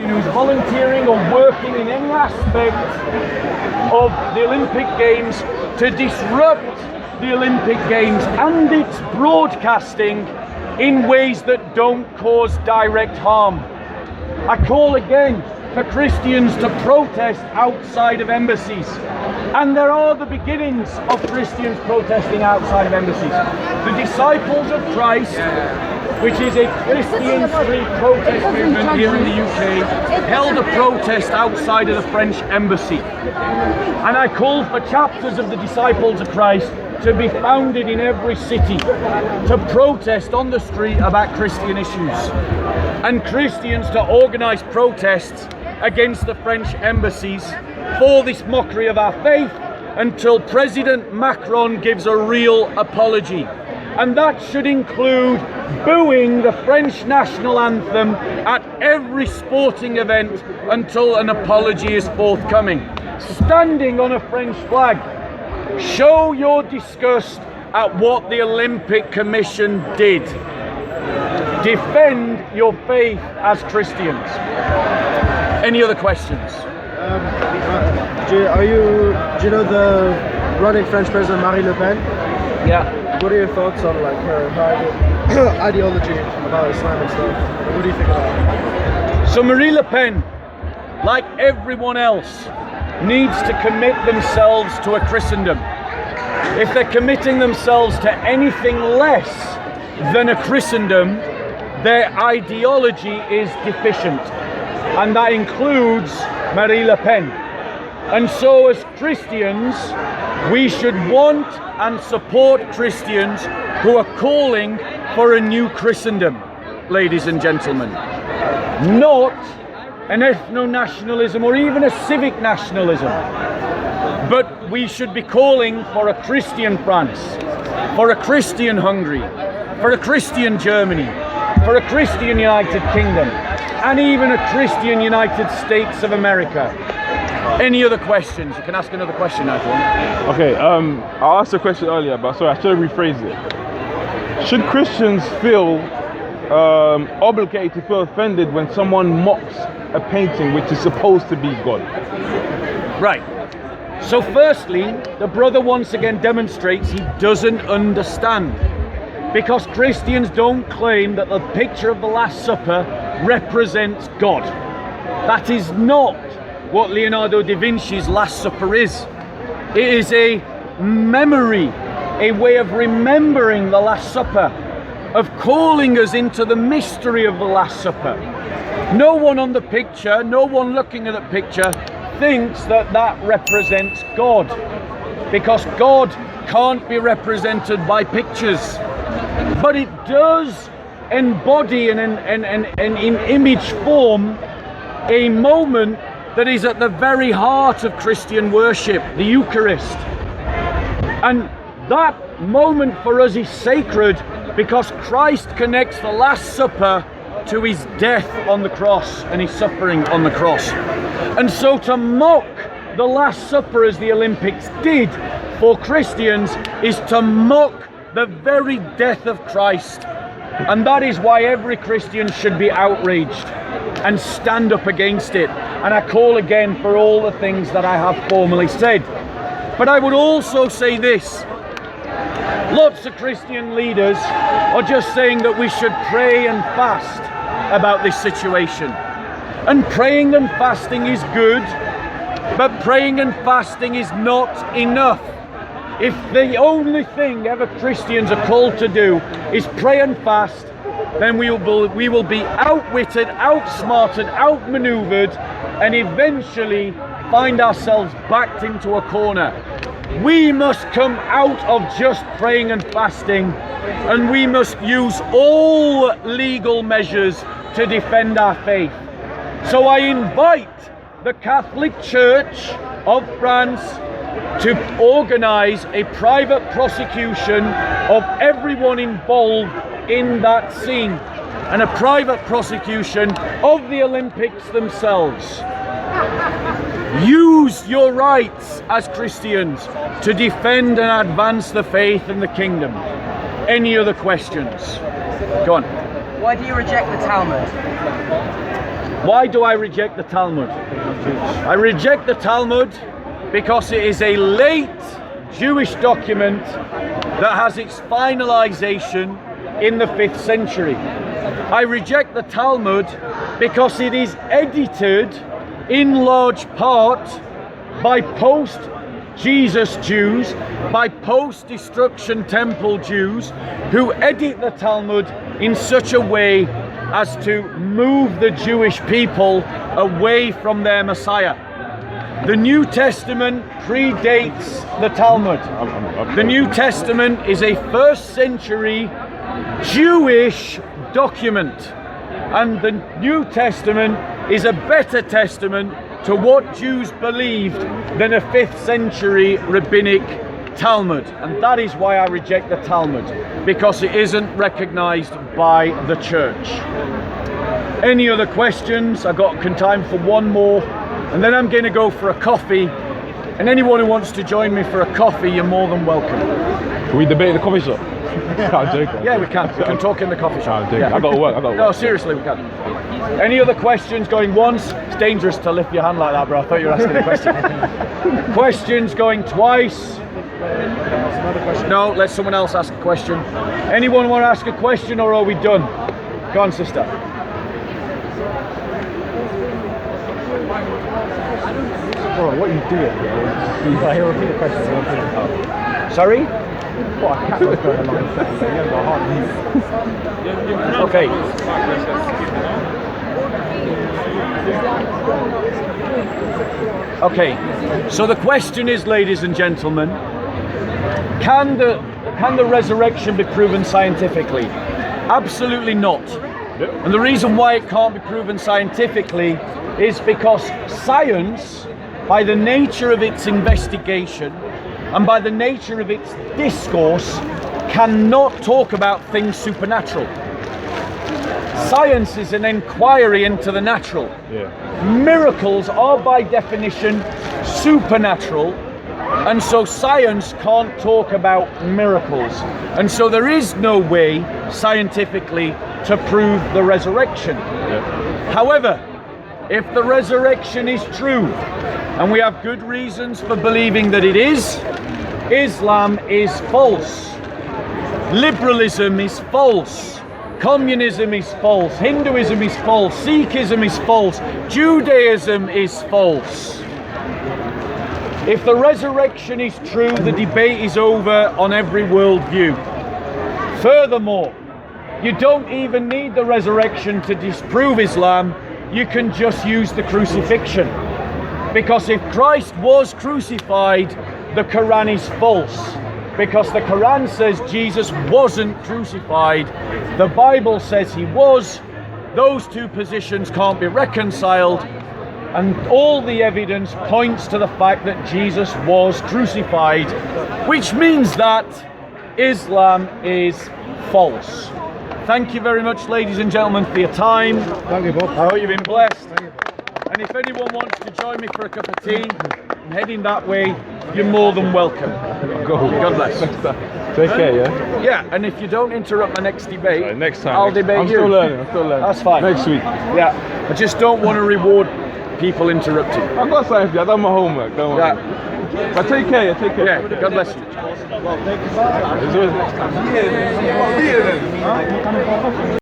who's volunteering or working in any aspect of the Olympic Games to disrupt the Olympic Games and its broadcasting in ways that don't cause direct harm. I call again for Christians to protest outside of embassies. And there are the beginnings of Christians protesting outside of embassies. The Disciples of Christ, which is a Christian street protest movement here in the UK, held a protest outside of the French embassy. And I call for chapters of the Disciples of Christ to be founded in every city to protest on the street about Christian issues, and Christians to organise protests against the French embassies for this mockery of our faith until President Macron gives a real apology. And that should include booing the French national anthem at every sporting event until an apology is forthcoming. Standing on a French flag, show your disgust at what the Olympic Commission did. Defend your faith as Christians. Any other questions? Do you know the running French president Marine Le Pen? Yeah. What are your thoughts on like her ideology about Islam and stuff? What do you think about it? So Marine Le Pen, like everyone else, needs to commit themselves to a Christendom. If they're committing themselves to anything less than a Christendom, their ideology is deficient. And that includes Marine Le Pen. And so as Christians, we should want and support Christians who are calling for a new Christendom, ladies and gentlemen. Not an ethno-nationalism or even a civic nationalism. But we should be calling for a Christian France, for a Christian Hungary, for a Christian Germany, for a Christian United Kingdom, and even a Christian United States of America. Any other questions? You can ask another question now if you want. Okay, I asked a question earlier, but sorry, I should have rephrased it. Should Christians feel obligated to feel offended when someone mocks a painting which is supposed to be God? Right. So firstly, the brother once again demonstrates he doesn't understand, because Christians don't claim that the picture of the Last Supper represents God. That is not what Leonardo da Vinci's Last Supper is. It is a memory, a way of remembering the Last Supper, of calling us into the mystery of the Last Supper. No one on the picture, no one looking at the picture thinks that that represents God, because God can't be represented by pictures. But it does embody and in image form a moment that is at the very heart of Christian worship, the Eucharist. And that moment for us is sacred because Christ connects the Last Supper to his death on the cross and his suffering on the cross. And so to mock the Last Supper as the Olympics did for Christians is to mock the very death of Christ. And that is why every Christian should be outraged and stand up against it. And I call again for all the things that I have formally said. But I would also say this. Lots of Christian leaders are just saying that we should pray and fast about this situation. And praying and fasting is good, but praying and fasting is not enough. If the only thing ever Christians are called to do is pray and fast, then we will be outwitted, outsmarted, outmaneuvered, and eventually find ourselves backed into a corner. We must come out of just praying and fasting, and we must use all legal measures to defend our faith. So I invite the Catholic Church of France to organise a private prosecution of everyone involved in that scene, and a private prosecution of the Olympics themselves. Use your rights as Christians to defend and advance the faith and the kingdom. Any other questions? Go on. Why do you reject the Talmud? Why do I reject the Talmud? I reject the Talmud because it is a late Jewish document that has its finalization in the 5th century. I reject the Talmud because it is edited in large part by post-Jesus Jews, by post-destruction temple Jews, who edit the Talmud in such a way as to move the Jewish people away from their Messiah. The New Testament predates the Talmud. The New Testament is a 1st century Jewish document, and the New Testament is a better testament to what Jews believed than a 5th century rabbinic Talmud. And that is why I reject the Talmud, because it isn't recognized by the church. Any other questions? I've got time for one more, and then I'm going to go for a coffee. And anyone who wants to join me for a coffee, you're more than welcome. Can we debate in the coffee shop? I'm joking. Yeah, we can. We can talk in the coffee shop. Yeah. I got to work. No, seriously, we can. Any other questions going once? It's dangerous to lift your hand like that, bro. I thought you were asking a question. Questions going twice? No, let someone else ask a question. Anyone want to ask a question, or are we done? Go on, sister. Bro, what are you doing, bro? He'll repeat the question. Sorry? What a cat was going along the you haven't got a heart. Okay. Okay. So the question is, ladies and gentlemen, can the resurrection be proven scientifically? Absolutely not. And the reason why it can't be proven scientifically is because science, by the nature of its investigation and by the nature of its discourse, cannot talk about things supernatural. Science is an inquiry into the natural. Miracles are by definition supernatural, and so science can't talk about miracles. And so there is no way scientifically to prove the resurrection. However, if the resurrection is true, and we have good reasons for believing that it is, Islam is false. Liberalism is false. Communism is false. Hinduism is false. Sikhism is false. Judaism is false. If the resurrection is true, the debate is over on every worldview. Furthermore, you don't even need the resurrection to disprove Islam. You can just use the crucifixion. Because if Christ was crucified, the Quran is false. Because the Quran says Jesus wasn't crucified. The Bible says he was. Those two positions can't be reconciled. And all the evidence points to the fact that Jesus was crucified, which means that Islam is false. Thank you very much, ladies and gentlemen, for your time. Thank you, Bob. I hope you've been blessed. And if anyone wants to join me for a cup of tea, I'm heading that way, you're more than welcome. God bless. Take care, yeah? Yeah, and if you don't interrupt my next debate, Sorry, next time. I'll debate I'm you. still learning. That's fine. Next week. Yeah, I just don't want to reward people interrupting. I've got something for you. I've done my homework. Don't worry. Yeah. But take care. Take care. Yeah, God bless you. It's always next time. Yeah.